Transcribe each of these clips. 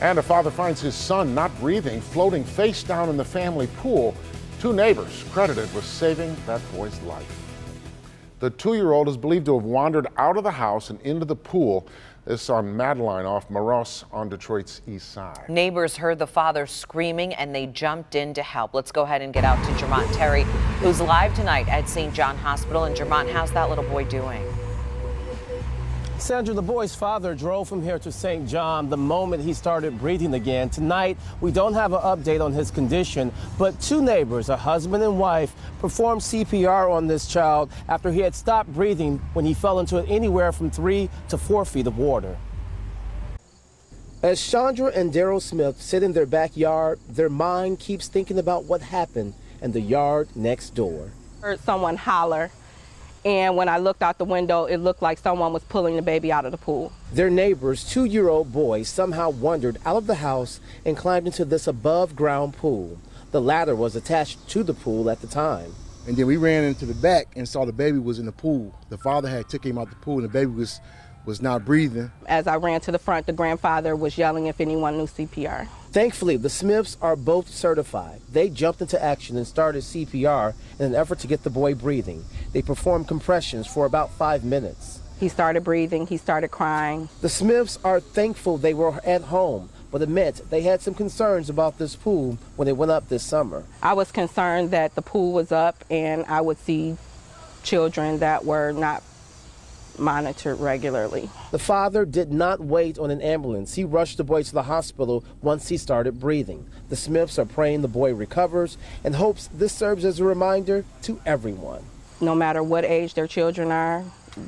And a father finds his son not breathing, floating face down in the family pool. Two neighbors credited with saving that boy's life. The 2-year-old is believed to have wandered out of the house and into the pool. This on Madeline off Marosse on Detroit's east side. Neighbors heard the father screaming and they jumped in to help. Let's go ahead and get out to Jermont Terry, who's live tonight at St. John Hospital. And Jermont, how's that little boy doing? Sandra, the boy's father drove from here to St. John the moment he started breathing again. Tonight, we don't have an update on his condition, but two neighbors, a husband and wife, performed CPR on this child after he had stopped breathing when he fell into anywhere from 3 to 4 feet of water. As Chandra and Daryl Smith sit in their backyard, their mind keeps thinking about what happened in the yard next door. Heard someone holler. And when I looked out the window, it looked like someone was pulling the baby out of the pool. Their neighbor's 2-year-old boy somehow wandered out of the house and climbed into this above-ground pool. The ladder was attached to the pool at the time. And then we ran into the back and saw the baby was in the pool. The father had took him out the pool and the baby was not breathing. As I ran to the front, the grandfather was yelling if anyone knew CPR. Thankfully, the Smiths are both certified. They jumped into action and started CPR in an effort to get the boy breathing. They performed compressions for about 5 minutes. He started breathing, he started crying. The Smiths are thankful they were at home, but admit they had some concerns about this pool when it went up this summer. I was concerned that the pool was up and I would see children that were not monitored regularly. The father did not wait on an ambulance. He rushed the boy to the hospital once he started breathing. The Smiths are praying the boy recovers and hopes this serves as a reminder to everyone. No matter what age their children are,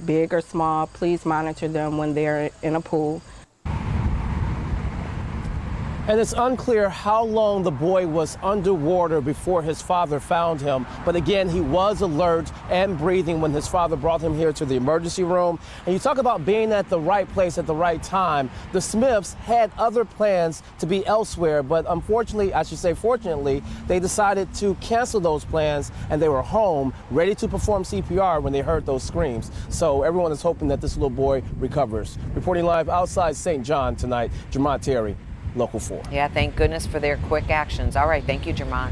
big or small, please monitor them when they're in a pool. And it's unclear how long the boy was underwater before his father found him. But again, he was alert and breathing when his father brought him here to the emergency room. And you talk about being at the right place at the right time. The Smiths had other plans to be elsewhere, but unfortunately, I should say fortunately, they decided to cancel those plans and they were home ready to perform CPR when they heard those screams. So everyone is hoping that this little boy recovers. Reporting live outside St. John tonight, Jermont Terry, Local 4. Yeah, thank goodness for their quick actions. All right, thank you, Jermont.